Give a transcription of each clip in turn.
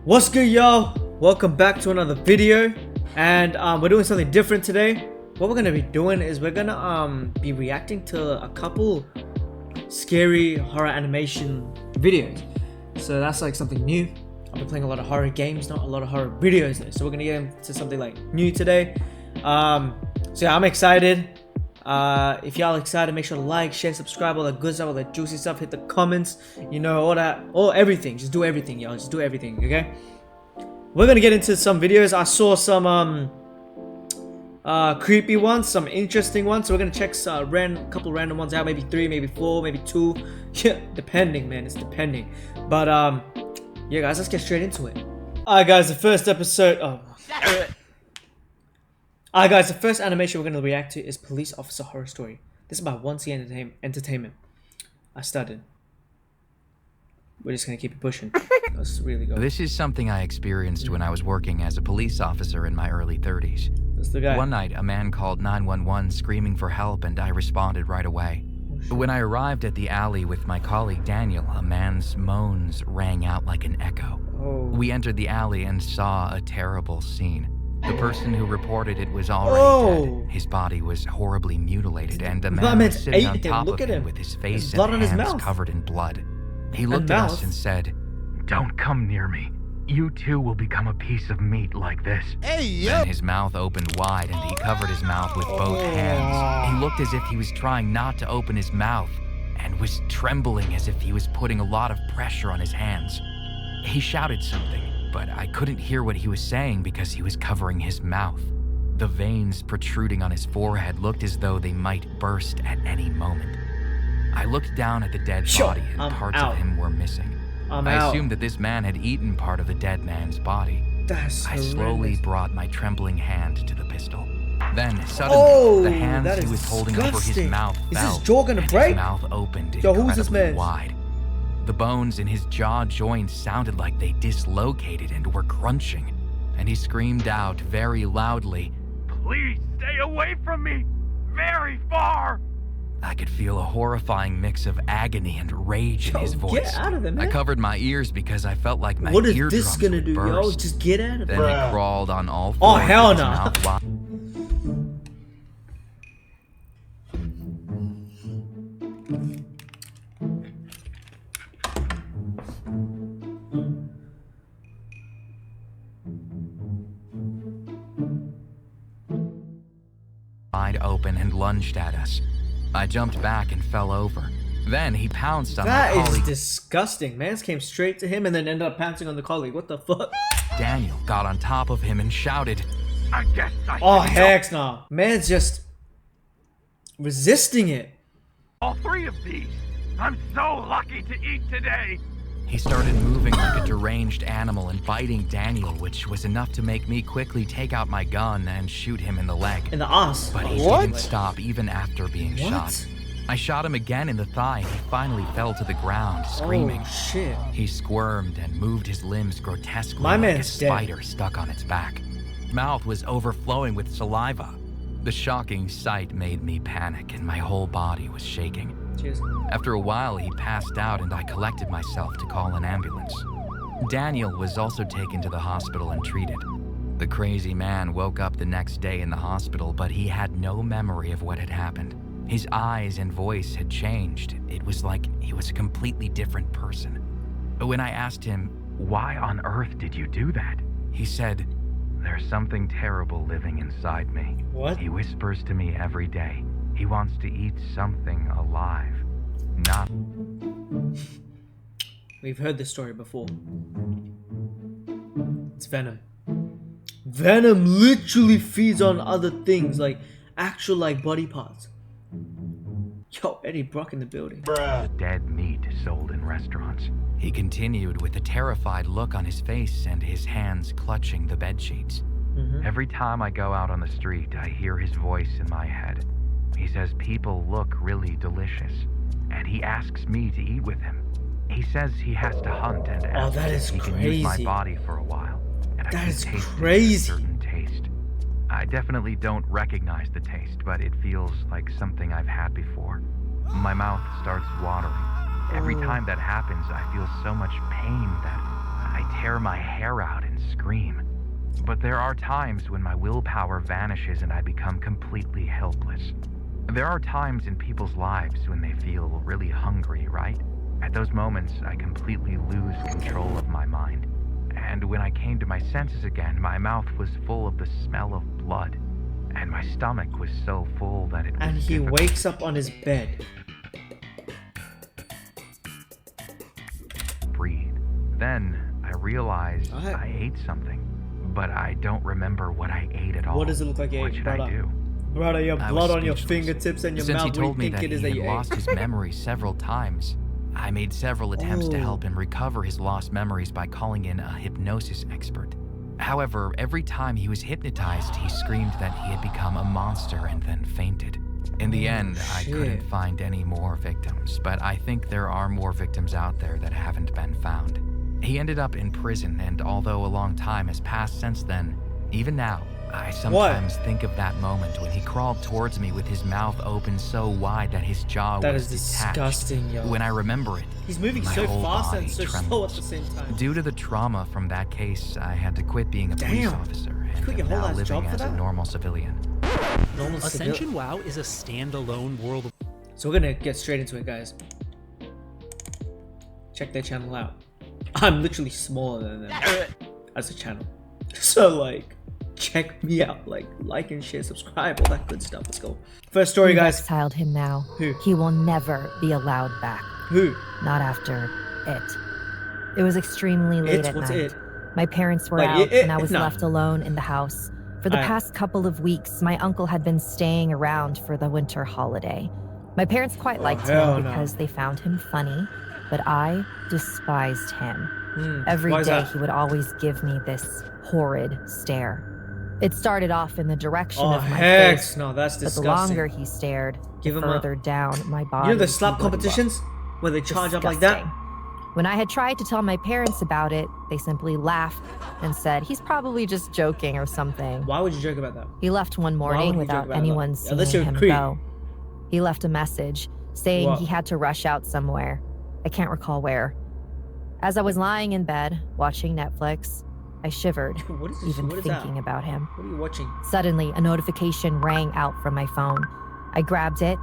What's good, y'all? Welcome back to another video, and we're doing something different today. What we're gonna be doing is we're gonna be reacting to a couple scary horror animation videos. So that's like something new. I've been playing a lot of horror games, not a lot of horror videos though. So we're gonna get into something like new today. So yeah, I'm excited. If y'all excited, make sure to like, share, subscribe, all that good stuff, all that juicy stuff. Hit the comments, you know, all that, everything. Just do everything, y'all. Just do everything, okay? We're gonna get into some videos. I saw some creepy ones, some interesting ones. So we're gonna check a couple random ones out. Maybe 3, maybe 4, maybe 2. Yeah, depending, man. It's depending. But yeah, guys, let's get straight into it. Alright, guys, the first episode. Alright, guys, the first animation we're going to react to is Police Officer Horror Story. This is by 1C Entertainment. I started. We're just going to keep it pushing. Let's really go. This is something I experienced when I was working as a police officer in my early 30s. That's the guy. One night, a man called 911 screaming for help, and I responded right away. When I arrived at the alley with my colleague Daniel, a man's moans rang out like an echo. Oh. We entered the alley and saw a terrible scene. The person who reported it was already dead. His body was horribly mutilated, and the man was sitting on top of him with his face and hands covered in blood. He looked at us and said, "Don't come near me. You too will become a piece of meat like this." Then his mouth opened wide, and he covered his mouth with both hands. He looked as if he was trying not to open his mouth, and was trembling as if he was putting a lot of pressure on his hands. He shouted something, but I couldn't hear what he was saying because he was covering his mouth. The veins protruding on his forehead looked as though they might burst at any moment. I looked down at the dead body, and parts of him were missing. I assumed that this man had eaten part of the dead man's body. I slowly brought my trembling hand to the pistol. Then, suddenly, the hands he was holding over his mouth fell, and his mouth opened incredibly wide. The bones in his jaw joints sounded like they dislocated and were crunching, and he screamed out very loudly, "Please stay away from me! Very far!" I could feel a horrifying mix of agony and rage in his voice. Get out of it, man. I covered my ears because I felt like my eardrums would burst. What is this gonna do, yo? Just get out of it. Then he crawled on all fours. Oh, hell no. Wide open and lunged at us. I jumped back and fell over. Then he pounced on my colleague. That is disgusting. Mans came straight to him and then ended up pouncing on the colleague. What the fuck? Daniel got on top of him and shouted, "I guess I..." Oh, heck no. Man's just resisting it. "All 3 of these. I'm so lucky to eat today." He started moving like a deranged animal and biting Daniel, which was enough to make me quickly take out my gun and shoot him in the leg. In the ass. But he didn't stop even after being shot. I shot him again in the thigh, and he finally fell to the ground, screaming. Oh, shit. He squirmed and moved his limbs grotesquely My like a man's spider dead. stuck on its back. His mouth was overflowing with saliva. The shocking sight made me panic, and my whole body was shaking. Cheers. After a while, he passed out, and I collected myself to call an ambulance. Daniel was also taken to the hospital and treated. The crazy man woke up the next day in the hospital, but he had no memory of what had happened. His eyes and voice had changed. It was like he was a completely different person. When I asked him, "Why on earth did you do that?" he said, "There's something terrible living inside me. What? He whispers to me every day. He wants to eat something alive. Not..." We've heard this story before. It's Venom. Venom literally feeds on other things, like actual body parts. Yo, Eddie Brock in the building. Dead meat sold in restaurants. He continued with a terrified look on his face and his hands clutching the bedsheets. Every time I go out on the street, I hear his voice in my head. He says people look really delicious, and he asks me to eat with him. He says he has to hunt and that is he can use my body for a while, and I can taste a certain taste. I definitely don't recognize the taste, but it feels like something I've had before. My mouth starts watering. Every time that happens, I feel so much pain that I tear my hair out and scream. But there are times when my willpower vanishes and I become completely helpless. There are times in people's lives when they feel really hungry, right? At those moments, I completely lose control of my mind. And when I came to my senses again, my mouth was full of the smell of blood. And my stomach was so full that it was And he difficult. wakes up on his bed. Breathe. Then I realized I ate something, but I don't remember what I ate at all. What does it look like you What ate, should brother? I do? Brother, you have I blood was on your speechless. fingertips and your Since mouth. he What do told you me think that it is he that had you lost ate? his memory several times, I made several attempts to help him recover his lost memories by calling in a hypnosis expert. However, every time he was hypnotized, he screamed that he had become a monster and then fainted. In the end, I couldn't find any more victims, but I think there are more victims out there that haven't been found. He ended up in prison, and although a long time has passed since then, even now, I sometimes think of that moment when he crawled towards me with his mouth open so wide that his jaw That was is detached. disgusting, yo. When I remember it, He's moving my so whole fast and body so slow at trembles. the same time. Due to the trauma from that case, I had to quit being a police officer and quit your am whole now ass job living for as a that? normal civilian. Ascension WoW is a standalone world of... So we're gonna get straight into it, guys. Check their channel out. I'm literally smaller than them as a channel. So like, check me out. Like and share, subscribe, all that good stuff. Let's go. First story, We've guys. exiled him now. Who? He will never be allowed back. Who? Not after it. It was extremely late at What's night. it? My parents were Like, out, and I was no. left alone in the house. For the past couple of weeks, my uncle had been staying around for the winter holiday. My parents quite liked him because they found him funny, but I despised him. Every day he would always give me this horrid stare. It started off in the direction of my face, no, that's but disgusting. the longer he stared, the further down my body. You know the slap he would competitions look. where they charge up like that? Disgusting. When I had tried to tell my parents about it, they simply laughed and said he's probably just joking or something. Why would you joke about that? He left one morning without anyone seeing him go. He left a message saying he had to rush out somewhere. I can't recall where. As I was lying in bed, watching Netflix, I shivered, even thinking about him. What are you watching? Suddenly, a notification rang out from my phone. I grabbed it.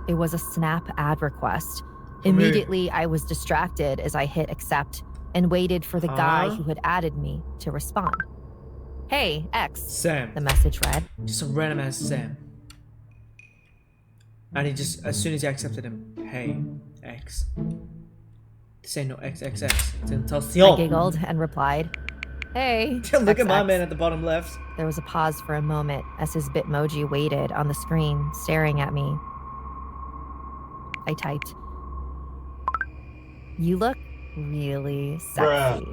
It was a Snap ad request. Immediately, I was distracted as I hit accept and waited for the guy who had added me to respond. Hey, X. Sam. The message read. Just a random ass Sam. And he just, as soon as he accepted him, hey, X. This ain't no XXX. It's Tentacion. I giggled and replied, hey. Look at my man at the bottom left. There was a pause for a moment as his Bitmoji waited on the screen, staring at me. I typed, you look really sexy.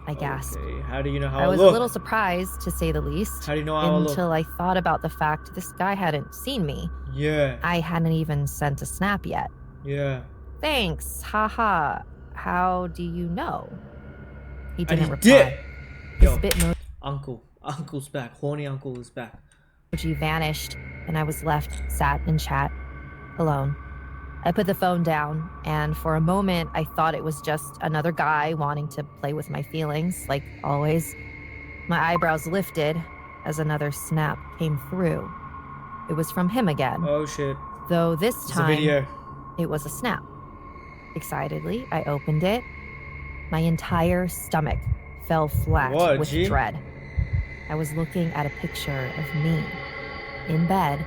I gasped. Okay, how do you know how I was look? a little surprised, to say the least. How do you know how I look? Until I thought about the fact this guy hadn't seen me. Yeah. I hadn't even sent a snap yet. Yeah. Thanks, haha. How do you know? He didn't reply. Did. His Yo, Bitmoji Uncle's back. Horny uncle is back. vanished, and I was left sat in chat, alone. I put the phone down, and for a moment, I thought it was just another guy wanting to play with my feelings, like always. My eyebrows lifted as another snap came through. It was from him again. Oh shit. Though this It's a time, video. it was a snap. Excitedly, I opened it. My entire stomach fell flat with dread. I was looking at a picture of me, in bed,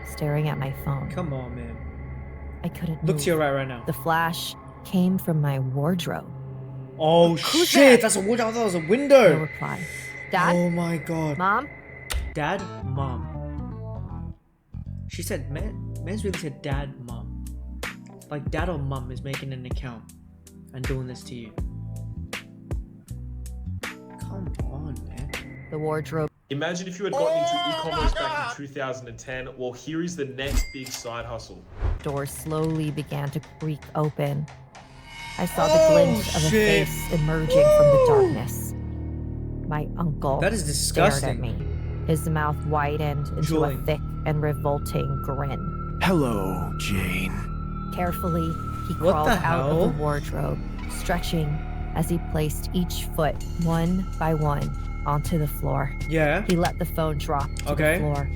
staring at my phone. Come on, man. I couldn't Look move. to your right now. The flash came from my wardrobe. Oh Who's shit, that? that's a window. I thought it was a No window. reply. Dad? Oh my god. Mom? Dad, mom. She said, man's really said dad, mom. Like dad or mom is making an account and doing this to you. Come on, man. The wardrobe. Imagine if you had gotten into e-commerce back in 2010. Well, here is the next big side hustle. Door slowly began to creak open. I saw the glint of a face emerging from the darkness. My uncle That is disgusting. stared at me. His mouth widened into a thick and revolting grin. Hello, Jane. Carefully, he What crawled the out hell? of the wardrobe, stretching as he placed each foot one by one onto the floor. Yeah. He let the phone drop to the floor.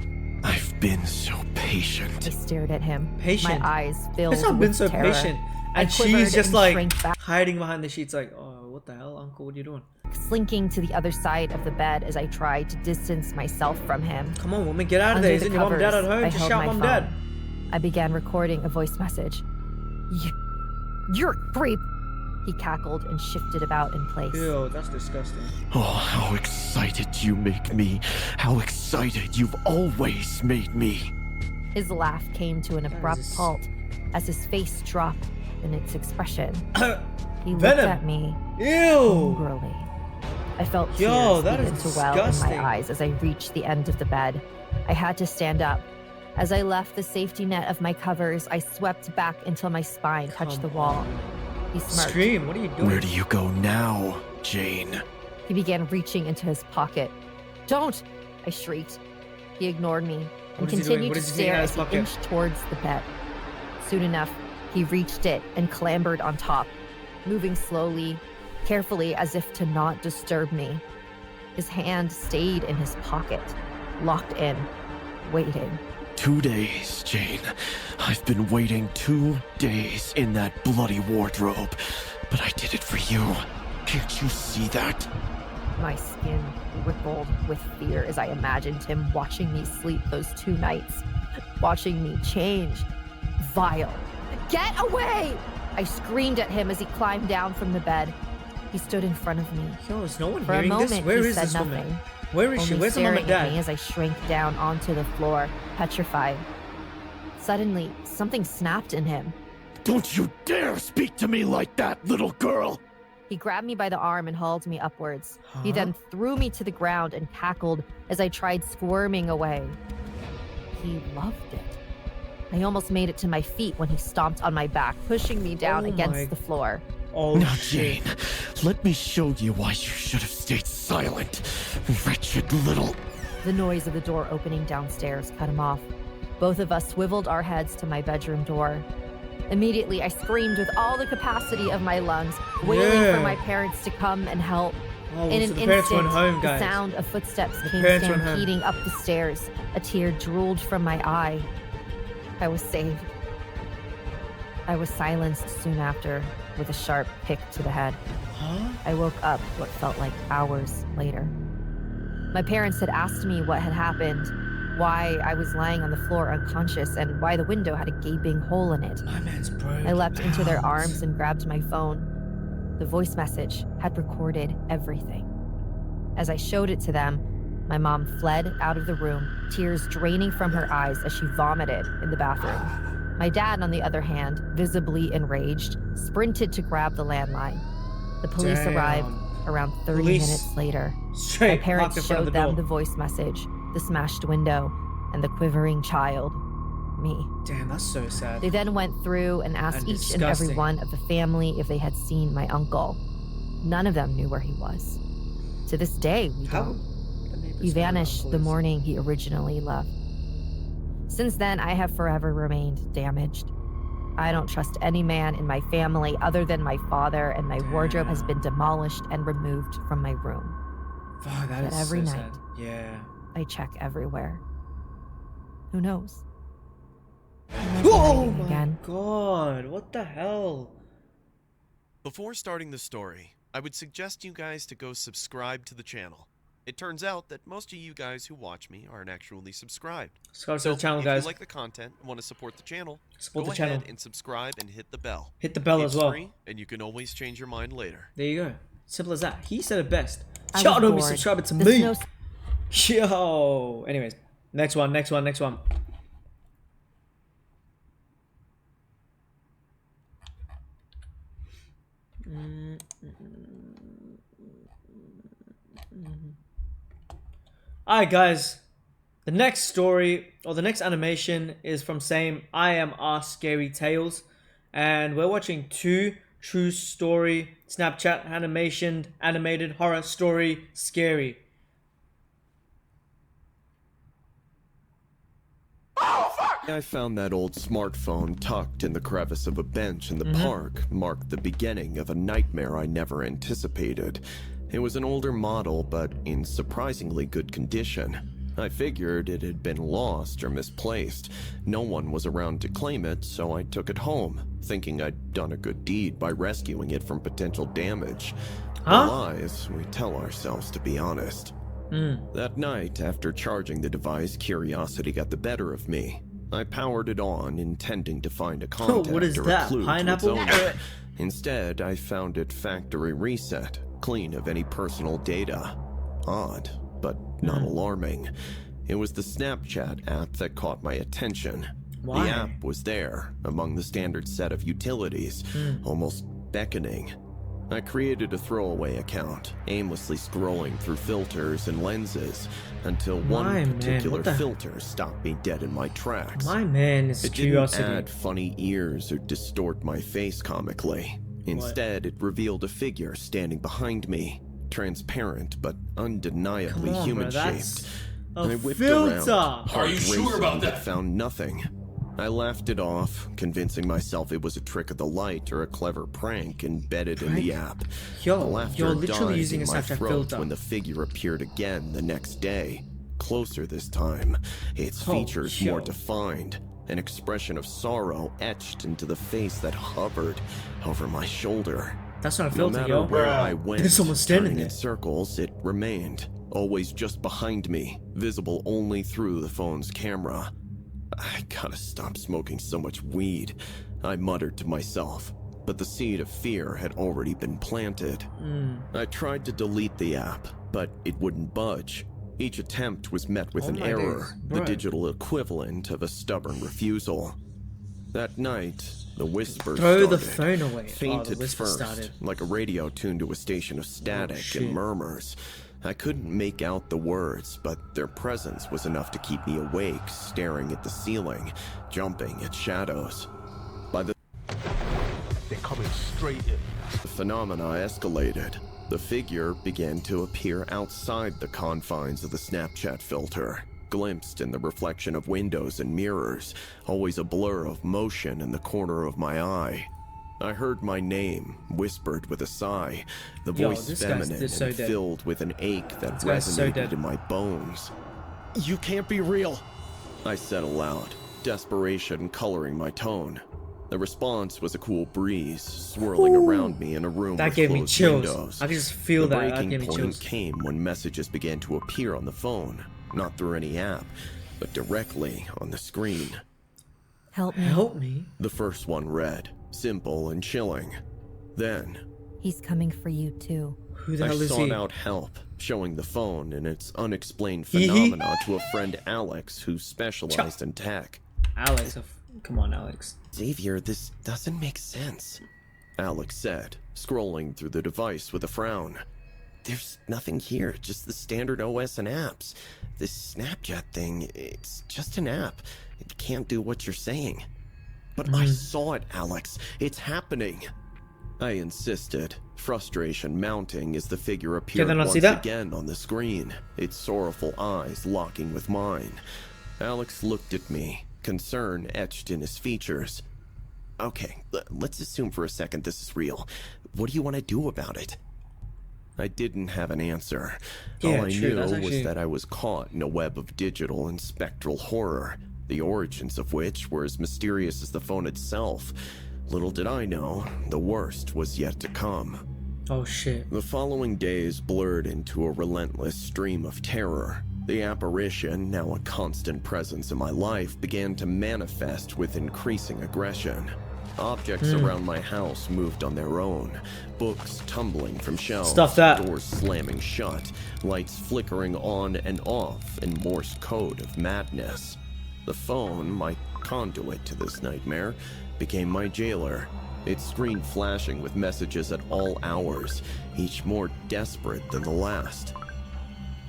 I've been so patient. I stared at him. Patient. My eyes filled It's not been with so terror. patient. I And she's just and like shrank back, hiding behind the sheets like, oh, what the hell, uncle? What are you doing? slinking to the other side of the bed as I tried to distance myself from him. Come on, woman, get out of Under there. the Isn't your mom and dad at covers, home? I Just held shout my mom phone. dad. I began recording a voice message. You're a creep. He cackled and shifted about in place. Ew, that's disgusting. Oh, how excited you make me. How excited you've always made me. His laugh came to an abrupt halt as his face dropped in its expression. He looked at me angrily. I felt tears begin to well in my eyes as I reached the end of the bed. I had to stand up. As I left the safety net of my covers, I swept back until my spine touched the wall. He smirked. Scream, what are you doing? Where do you go now, Jane? He began reaching into his pocket. Don't! I shrieked. He ignored me and continued to stare as he inched towards the bed. Soon enough, he reached it and clambered on top, moving slowly, carefully as if to not disturb me. His hand stayed in his pocket, locked in, waiting. 2 days, Jane. I've been waiting 2 days in that bloody wardrobe, but I did it for you. Can't you see that? My skin rippled with fear as I imagined him watching me sleep those 2 nights, watching me change. Vile. Get away! I screamed at him as he climbed down from the bed. He stood in front of me. Yo, is no one For a hearing moment, this? Where he is said this nothing. woman? Where is she? Only Where's the mom and staring at me dad? as I shrank down onto the floor, petrified. Suddenly, something snapped in him. Don't you dare speak to me like that, little girl! He grabbed me by the arm and hauled me upwards. He then threw me to the ground and cackled as I tried squirming away. He loved it. I almost made it to my feet when he stomped on my back, pushing me down against the floor. Oh, now, shit. Jane, let me show you why you should have stayed silent. Wretched little... The noise of the door opening downstairs cut him off. Both of us swiveled our heads to my bedroom door. Immediately, I screamed with all the capacity of my lungs, wailing for my parents to come and help. Oh, In so an the parents instant, went home, guys. the sound of footsteps came parents went home. stampeding up the stairs. A tear drooled from my eye. I was saved. I was silenced soon after with a sharp pick to the head. I woke up what felt like hours later. My parents had asked me what had happened, why I was lying on the floor unconscious, and why the window had a gaping hole in it. My man's broke. I leapt into their arms and grabbed my phone. The voice message had recorded everything. As I showed it to them, my mom fled out of the room, tears draining from her eyes as she vomited in the bathroom. My dad, on the other hand, visibly enraged, sprinted to grab the landline. The police arrived around 30 minutes later. My parents showed them the voice message, the smashed window, and the quivering child, me. Damn, that's so sad. They then went through and asked each and every one of the family if they had seen my uncle. None of them knew where he was. To this day, we don't. He vanished the morning he originally left. Since then, I have forever remained damaged. I don't trust any man in my family other than my father, and my wardrobe has been demolished and removed from my room. Fuck, that But is every so night, sad. Yeah. I check everywhere. Who knows? Oh my god, what the hell? Before starting the story, I would suggest you guys to go subscribe to the channel. It turns out that most of you guys who watch me aren't actually subscribed. Subscribe to the channel, guys. If you like the content and want to support the channel, Support go the channel. ahead and subscribe and hit the bell. Hit the bell as well. It's free, and you can always change your mind later. There you go. Simple as that. He said it best. I Y'all was don't be bored. subscribing to There's me. no- Yo. Anyways, next one. Alright, guys. The next story, or the next animation, is from same I Am Our Scary Tales. And we're watching 2 true story Snapchat animated horror story scary. Oh, fuck! I found that old smartphone tucked in the crevice of a bench in the park marked the beginning of a nightmare I never anticipated. It was an older model, but in surprisingly good condition. I figured it had been lost or misplaced. No one was around to claim it, so I took it home, thinking I'd done a good deed by rescuing it from potential damage. The lies we tell ourselves, to be honest. That night, after charging the device, curiosity got the better of me. I powered it on, intending to find a contact what is or that? a clue Pineapple? to its owner. Instead, I found it factory reset, clean of any personal data. Odd, but not alarming. It was the Snapchat app that caught my attention. Why? The app was there, among the standard set of utilities, almost beckoning. I created a throwaway account, aimlessly scrolling through filters and lenses, until one particular filter stopped me dead in my tracks. My man is curiosity. It didn't add funny ears or distort my face comically. Instead, it revealed a figure standing behind me, transparent but undeniably human-shaped. I whipped around, Are you sure about that? But found nothing. I laughed it off, convincing myself it was a trick of the light or a clever prank embedded in the app. Yo, the laughter you're literally died using in a my Snapchat throat filter. when the figure appeared again the next day. Closer this time, its features more defined. An expression of sorrow etched into the face that hovered over my shoulder. That's not a filter, No matter yo. where I went, There's someone standing turning there. in circles, it remained, always just behind me, visible only through the phone's camera. I gotta stop smoking so much weed, I muttered to myself, but the seed of fear had already been planted. I tried to delete the app, but it wouldn't budge. Each attempt was met with an error, the digital equivalent of a stubborn refusal. That night, the whisper Throw started. the phone away. Faint The at whisper first, started. like a radio tuned to a station of static and murmurs. I couldn't make out the words, but their presence was enough to keep me awake, staring at the ceiling, jumping at shadows. By the They're coming straight in. The phenomena escalated. The figure began to appear outside the confines of the Snapchat filter, glimpsed in the reflection of windows and mirrors, always a blur of motion in the corner of my eye. I heard my name, whispered with a sigh, the voice feminine and filled with an ache that resonated in my bones. "You can't be real," I said aloud, desperation coloring my tone. The response was a cool breeze swirling around me in a room with closed windows. I could just feel that. The breaking point came when messages began to appear on the phone, not through any app, but directly on the screen. Help me. Help me? The first one read, simple and chilling. Then, he's coming for you too. Who the hell is he? I sought out help, showing the phone and its unexplained phenomena to a friend Alex who specialized in tech. Alex, come on, Alex. Xavier, this doesn't make sense, Alex said, scrolling through the device with a frown. There's nothing here, just the standard OS and apps. This Snapchat thing, it's just an app. It can't do what you're saying. But I saw it, Alex. It's happening. I insisted, frustration mounting as the figure appeared once again on the screen, its sorrowful eyes locking with mine. Alex looked at me, concern etched in his features. Okay, let's assume for a second this is real. What do you want to do about it? I didn't have an answer. All I knew was that I was caught in a web of digital and spectral horror, the origins of which were as mysterious as the phone itself. Little did I know, the worst was yet to come. Oh shit. The following days blurred into a relentless stream of terror. The apparition, now a constant presence in my life, began to manifest with increasing aggression. Objects around my house moved on their own, books tumbling from shelves, doors slamming shut, lights flickering on and off in Morse code of madness. The phone, my conduit to this nightmare, became my jailer, its screen flashing with messages at all hours, each more desperate than the last.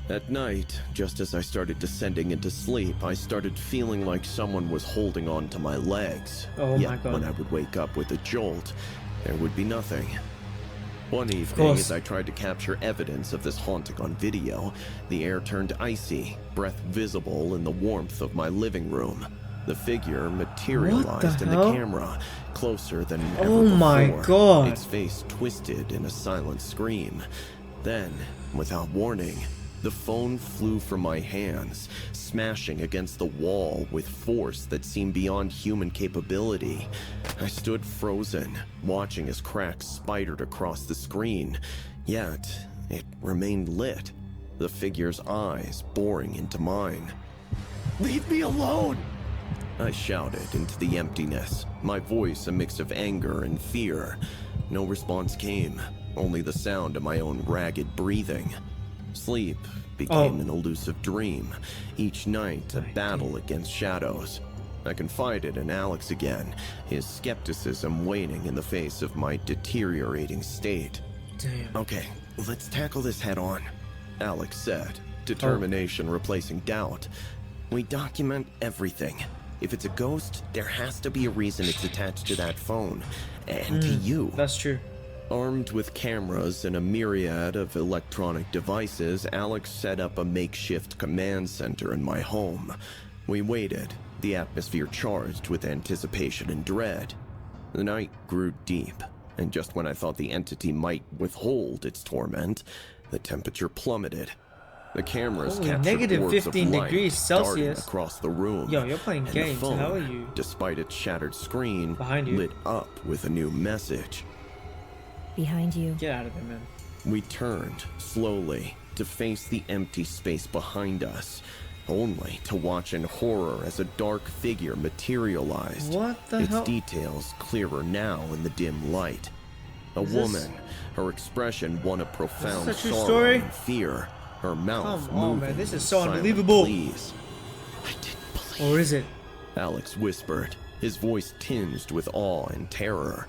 At night, just as I started descending into sleep, I started feeling like someone was holding on to my legs. Yet when I would wake up with a jolt, there would be nothing. One evening, as I tried to capture evidence of this haunting on video, the air turned icy, breath visible in the warmth of my living room. The figure materialized in the camera, closer than ever before. Oh my god. Its face twisted in a silent scream. Then, without warning, the phone flew from my hands, smashing against the wall with force that seemed beyond human capability. I stood frozen, watching as cracks spidered across the screen, yet it remained lit, the figure's eyes boring into mine. "Leave me alone!" I shouted into the emptiness, my voice a mix of anger and fear. No response came, only the sound of my own ragged breathing. Sleep became an elusive dream, each night a battle against shadows. I confided in Alex again, his skepticism waning in the face of my deteriorating state. Damn. "Okay, let's tackle this head on," Alex said, determination replacing doubt. "We document everything. If it's a ghost, there has to be a reason it's attached to that phone, and to you." That's true. Armed with cameras and a myriad of electronic devices, Alex set up a makeshift command center in my home. We waited, the atmosphere charged with anticipation and dread. The night grew deep, and just when I thought the entity might withhold its torment, the temperature plummeted. The cameras captured negative orbs 15 of light degrees darting Celsius across the room. Yo, you're playing and games. the phone, How are you? despite its shattered screen, Behind you. lit up with a new message. Behind you. Get out of there, man. We turned, slowly, to face the empty space behind us, only to watch in horror as a dark figure materialized. What the its hell? details clearer now in the dim light. A woman, her expression one of profound Is this a true sorrow story? and fear, her mouth Come on, moving man, this in is so silent unbelievable. pleas. "I didn't believe," Or is it? Alex whispered, his voice tinged with awe and terror.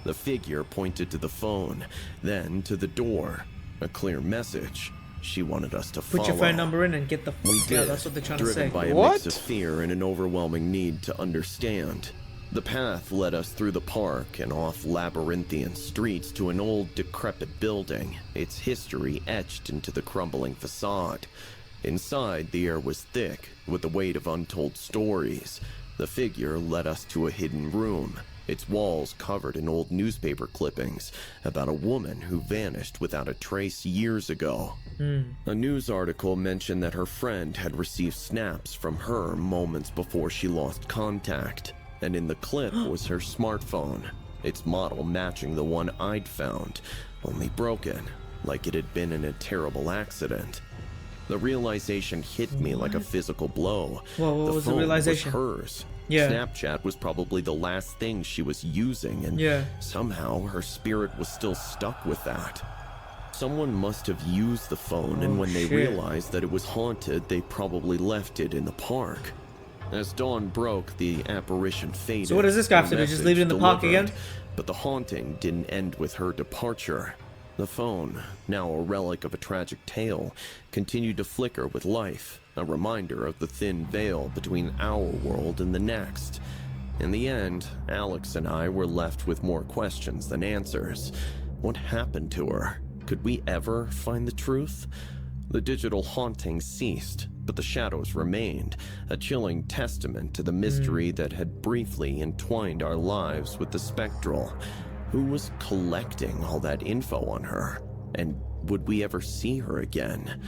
The figure pointed to the phone, then to the door. A clear message. She wanted us to follow. Put your phone number in and get the We yeah, did, that's what they're trying to say. driven by a mix of fear and an overwhelming need to understand. The path led us through the park and off labyrinthian streets to an old, decrepit building, its history etched into the crumbling facade. Inside, the air was thick, with the weight of untold stories. The figure led us to a hidden room, its walls covered in old newspaper clippings about a woman who vanished without a trace years ago. A news article mentioned that her friend had received snaps from her moments before she lost contact, and in the clip was her smartphone, its model matching the one I'd found, only broken, like it had been in a terrible accident. The realization hit me like a physical blow. Whoa, what was the realization? Was hers. Yeah. Snapchat was probably the last thing she was using, and somehow her spirit was still stuck with that. Someone must have used the phone, and when they realized that it was haunted, they probably left it in the park. As dawn broke, the apparition faded. So what does this guy have to do? Just leave it in the park again? But the haunting didn't end with her departure. The phone, now a relic of a tragic tale, continued to flicker with life, a reminder of the thin veil between our world and the next. In the end, Alex and I were left with more questions than answers. What happened to her? Could we ever find the truth? The digital haunting ceased, but the shadows remained, a chilling testament to the mystery that had briefly entwined our lives with the spectral. Who was collecting all that info on her? And would we ever see her again?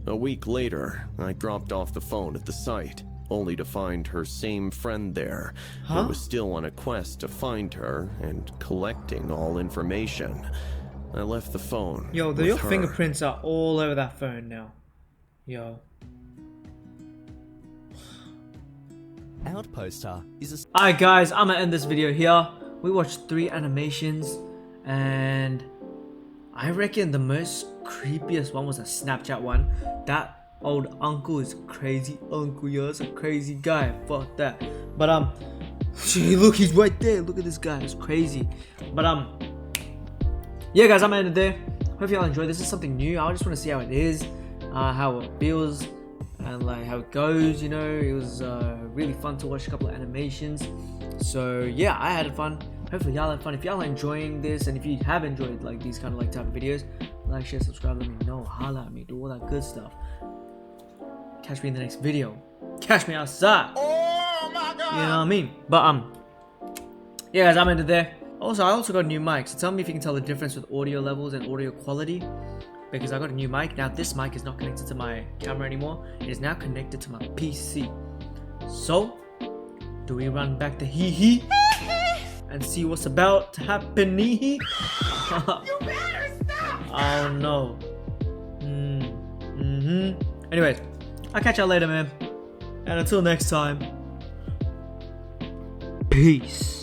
A week later, I dropped off the phone at the site, only to find her same friend there, who was still on a quest to find her and collecting all information. I left the phone. Yo, with your her. fingerprints are all over that phone now. Yo. Outposter is a... Alright guys, I'm gonna end this video here. We watched 3 animations, and I reckon the most creepiest one was a Snapchat one. That old uncle is crazy uncle, yo. That's a crazy guy. Fuck that. But look, he's right there. Look at this guy. It's crazy. But yeah, guys, I'm gonna end it there. Hope y'all enjoyed. This is something new. I just want to see how it is, how it feels, and like how it goes. You know, it was really fun to watch a couple of animations. So yeah, I had fun. Hopefully y'all had fun. If y'all are enjoying this, and if you have enjoyed like these kind of like type of videos, like, share, subscribe, let me know, holla at me, do all that good stuff. Catch me in the next video. Catch me outside. Oh my You know what I mean? But yeah, guys, I'm ended there. Also, I also got a new mic, so tell me if you can tell the difference with audio levels and audio quality. Because I got a new mic. Now this mic is not connected to my camera anymore. It is now connected to my PC. So, do we run back to hee and see what's about to happen? You better stop! Oh no. Anyways, I'll catch y'all later, man. And until next time, peace.